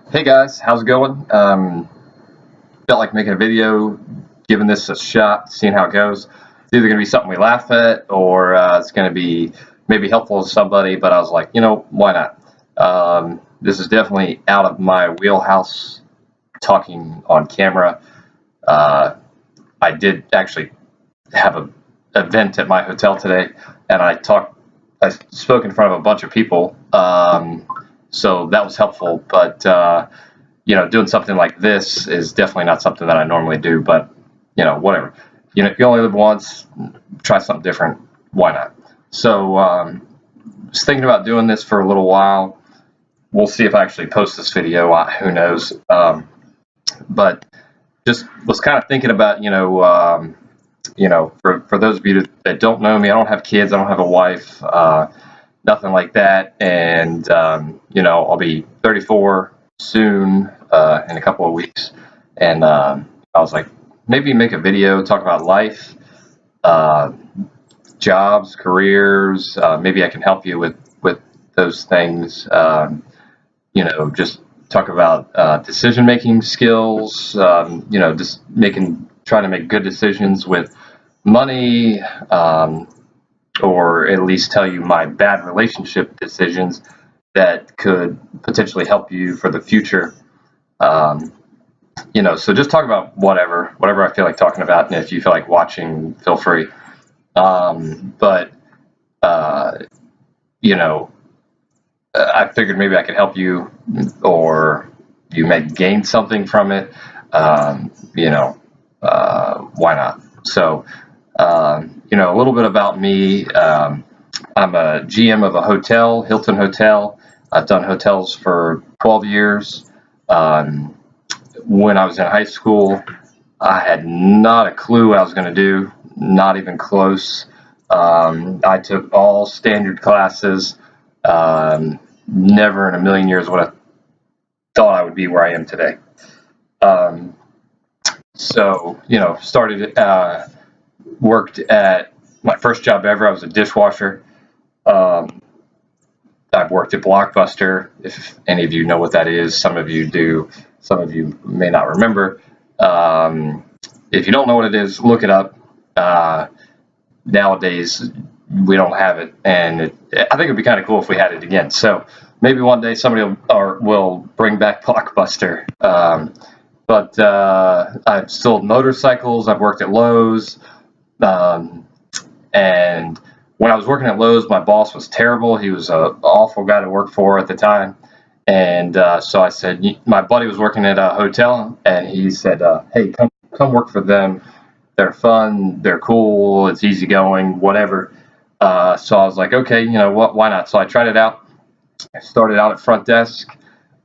Hey guys, how's it going? Felt like making a video, giving this a shot, seeing how it goes. It's either going to be something we laugh at or it's going to be maybe helpful to somebody, but I was like, why not? This is definitely out of my wheelhouse, talking on camera. Uh, I did actually have an event at my hotel today, and I spoke in front of a bunch of people, so that was helpful, but doing something like this is definitely not something that I normally do, but whatever. If you only live once, try something different. Why not? So, just thinking about doing this for a little while. We'll see if I actually post this video. Who knows? But just was kind of thinking about, for those of you that don't know me, I don't have kids, I don't have a wife, nothing like that, and I'll be 34 soon, in a couple of weeks, and I was like, maybe make a video, talk about life, uh, jobs, careers. Maybe I can help you with those things. Just talk about decision-making skills. Just trying to make good decisions with money, or at least tell you my bad relationship decisions that could potentially help you for the future. Um, so just talk about whatever I feel like talking about, and if you feel like watching, feel free. But uh, you know, I figured maybe I could help you, or you may gain something from it. Why not? So, a little bit about me. I'm a GM of a hotel, Hilton Hotel. I've done hotels for 12 years. Um, when I was in high school, I had not a clue what I was going to do, not even close. I took all standard classes. Never in a million years would I thought I would be where I am today. Um, started, worked at my first job ever. I was a dishwasher. Um, I've worked at Blockbuster. If any of you know what that is, some of you do. Some of you may not remember. Um, if you don't know what it is, look it up. Uh, Nowadays, we don't have it, and I think it'd be kind of cool if we had it again. So maybe one day somebody will bring back Blockbuster. But I've sold motorcycles. I've worked at Lowe's. Um, and when I was working at Lowe's, my boss was terrible. He was an awful guy to work for at the time. And so I said, my buddy was working at a hotel, and he said, "Hey, come work for them. They're fun. They're cool. It's easygoing, whatever." So I was like, okay, you know what? Why not? So I tried it out. I started out at front desk,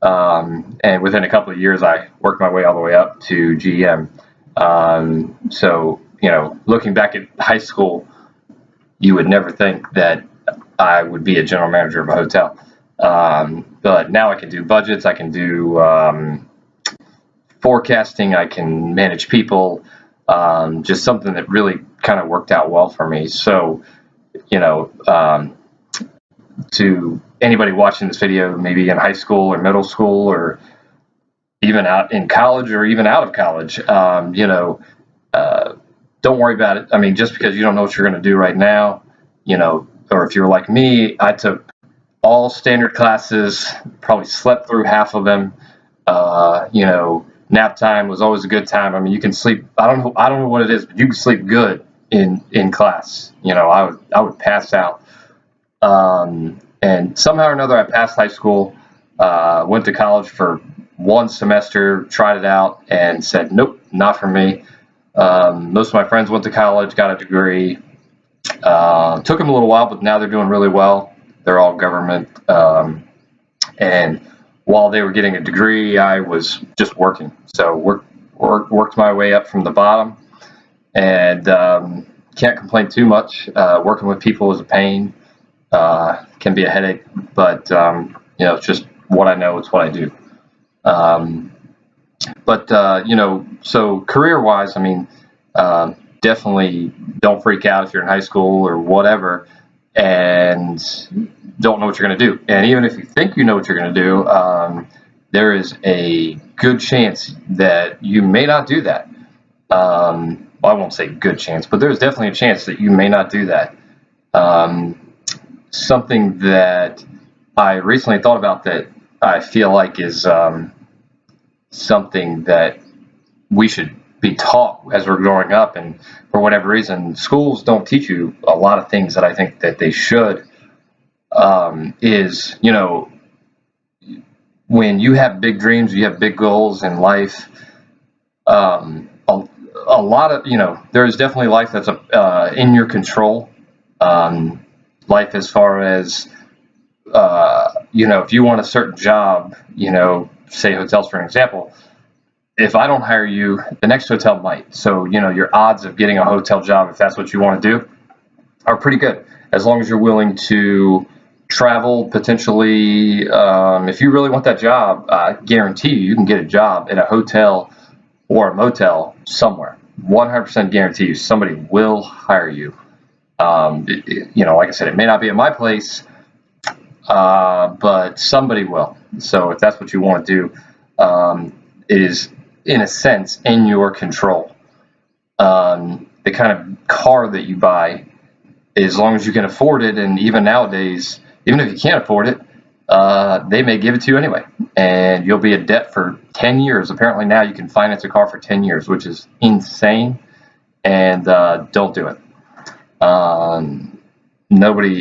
and within a couple of years, I worked my way all the way up to GM. Looking back at high school, you would never think that I would be a general manager of a hotel. But now I can do budgets, I can do forecasting, I can manage people, just something that really kind of worked out well for me. So, you know, um, to anybody watching this video, maybe in high school or middle school or even out in college or even out of college, uh, don't worry about it. I mean, just because you don't know what you're going to do right now, or if you're like me, I took all standard classes, probably slept through half of them. Nap time was always a good time. I mean, you can sleep. I don't know what it is, but you can sleep good in class. I would pass out. And somehow or another, I passed high school. Went to college for one semester, tried it out, and said, nope, not for me. Most of my friends went to college, got a degree. Took them a little while, but now they're doing really well. They're all government. And while they were getting a degree, I was just working. So worked my way up from the bottom, and can't complain too much. Working with people is a pain, can be a headache, but it's just what I know. It's what I do. Um, so career-wise, I mean, definitely don't freak out if you're in high school or whatever and don't know what you're going to do. And even if you think you know what you're going to do, there is a good chance that you may not do that. Well, I won't say good chance, but there's definitely a chance that you may not do that. Something that I recently thought about that I feel like is something that we should be taught as we're growing up, and for whatever reason, schools don't teach you a lot of things that I think that they should. Is when you have big dreams, you have big goals in life. A lot of there is definitely life that's in your control. Life as far as if you want a certain job, say hotels for an example. If I don't hire you, the next hotel might. So your odds of getting a hotel job, if that's what you want to do, are pretty good, as long as you're willing to travel potentially. If you really want that job, I guarantee you can get a job at a hotel or a motel somewhere. 100% guarantee you somebody will hire you. Like I said, it may not be at my place, but somebody will. So if that's what you want to do, it is, in a sense, in your control. The kind of car that you buy, as long as you can afford it, and even nowadays, even if you can't afford it, they may give it to you anyway, and you'll be in debt for 10 years. Apparently now you can finance a car for 10 years, which is insane, and don't do it.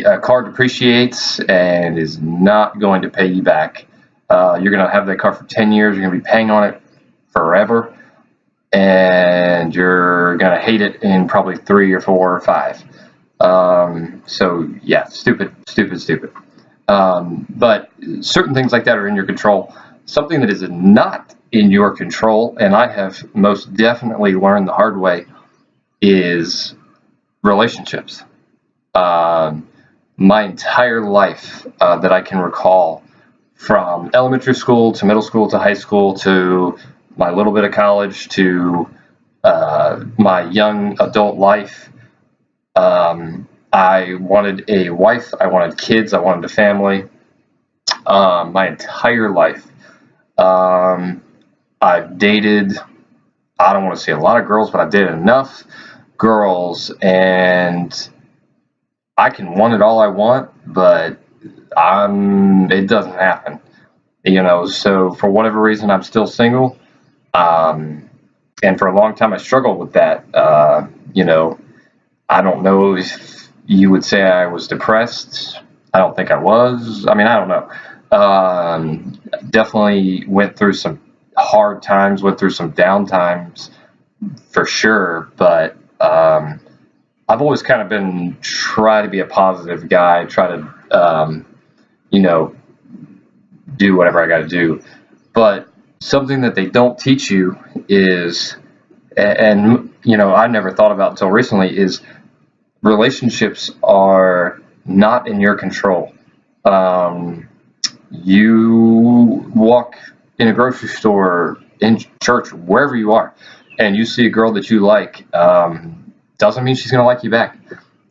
A car depreciates and is not going to pay you back. You're going to have that car for 10 years. You're going to be paying on it forever, and you're going to hate it in probably 3 or 4 or 5. So yeah, stupid. But certain things like that are in your control. Something that is not in your control, and I have most definitely learned the hard way, is relationships. My entire life that I can recall, from elementary school to middle school to high school to my little bit of college to my young adult life, I wanted a wife, I wanted kids, I wanted a family. My entire life. I've dated, I don't want to say a lot of girls, but I've dated enough girls, and I can want it all I want, but it doesn't happen. So for whatever reason, I'm still single. And for a long time, I struggled with that. I don't know if you would say I was depressed. I don't think I was. I don't know. Definitely went through some hard times, went through some down times for sure. But I've always kind of try to be a positive guy, try to, do whatever I got to do. But something that they don't teach you is, and I never thought about until recently, is relationships are not in your control. You walk in a grocery store, in church, wherever you are, and you see a girl that you like, doesn't mean she's going to like you back.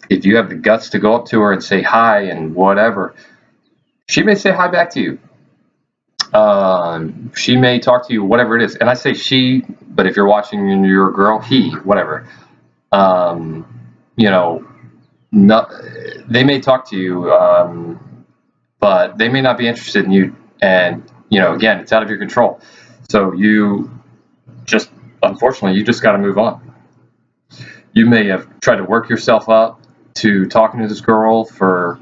If you have the guts to go up to her and say hi and whatever, she may say hi back to you. She may talk to you, whatever it is. And I say she, but if you're watching and you're a girl, he, whatever. They may talk to you, but they may not be interested in you. And, again, it's out of your control. So unfortunately, you just got to move on. You may have tried to work yourself up to talking to this girl for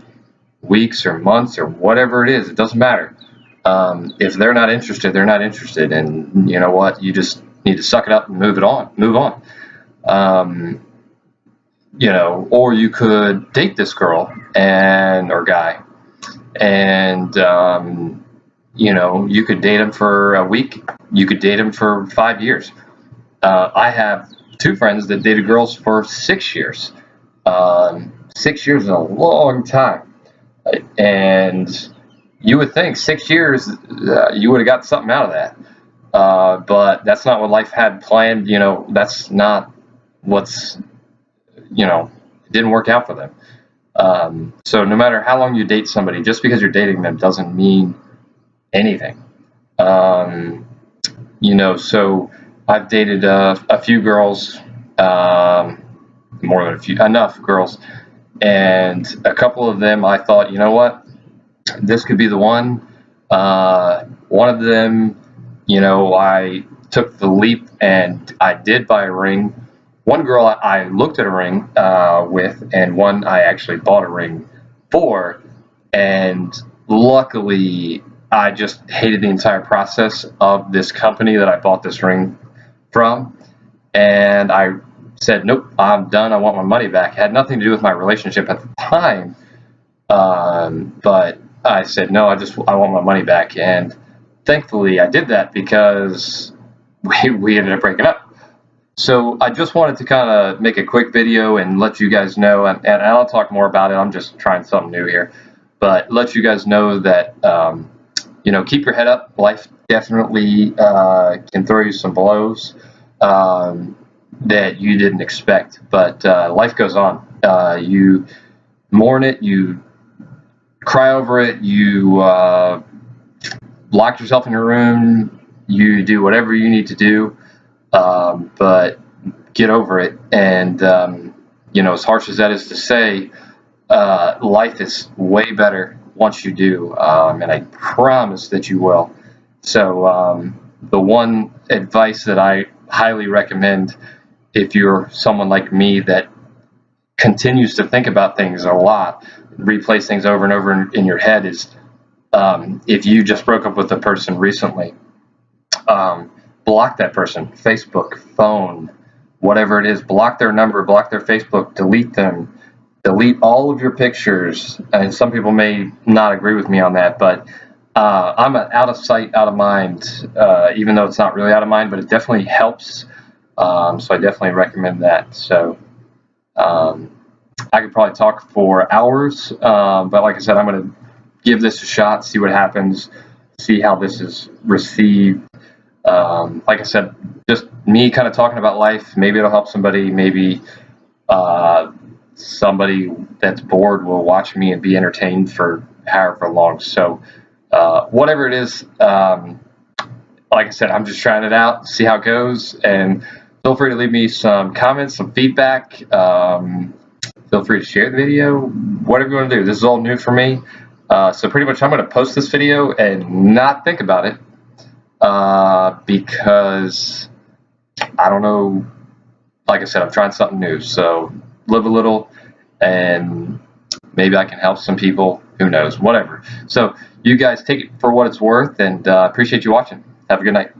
weeks or months or whatever it is. It doesn't matter. If they're not interested, they're not interested. And you know what? You just need to suck it up and move on. Or you could date this girl or guy, and you could date him for a week. You could date him for 5 years. I have 2 friends that dated girls for 6 years. 6 years is a long time, and you would think 6 years you would have got something out of that, but that's not what life had planned. That's not what's it didn't work out for them. So no matter how long you date somebody, just because you're dating them doesn't mean anything. You know, so I've dated a few girls, more than a few, enough girls, and a couple of them I thought, you know what, this could be the one. One of them, you know, I took the leap and I did buy a ring. One girl I looked at a ring with, and one I actually bought a ring for. And luckily, I just hated the entire process of this company that I bought this ring from. And I said, nope, I'm done. I want my money back. It had nothing to do with my relationship at the time. But I said, no, I want my money back. And thankfully I did that because we ended up breaking up. So I just wanted to kind of make a quick video and let you guys know, and I'll talk more about it. I'm just trying something new here, but let you guys know that, you know, keep your head up. Life definitely can throw you some blows that you didn't expect, but life goes on. You mourn it, you cry over it, you lock yourself in your room, you do whatever you need to do, but get over it. And you know, as harsh as that is to say, life is way better once you do, and I promise that you will. So the one advice that I highly recommend, if you're someone like me that continues to think about things a lot, replays things over and over in your head, is if you just broke up with a person recently, block that person. Facebook, phone, whatever it is, block their number, block their Facebook, delete them, delete all of your pictures. And some people may not agree with me on that, but I'm an out of sight, out of mind, even though it's not really out of mind, but it definitely helps. So I definitely recommend that. So I could probably talk for hours, but like I said, I'm going to give this a shot, see what happens, see how this is received. Like I said, just me kind of talking about life. Maybe it'll help somebody. Maybe somebody that's bored will watch me and be entertained for however long. So whatever it is, like I said, I'm just trying it out, see how it goes, and feel free to leave me some comments, some feedback. Feel free to share the video, whatever you want to do. This is all new for me. So pretty much I'm going to post this video and not think about it because I don't know. Like I said, I'm trying something new. So live a little and maybe I can help some people. Who knows? Whatever. So you guys take it for what it's worth, and appreciate you watching. Have a good night.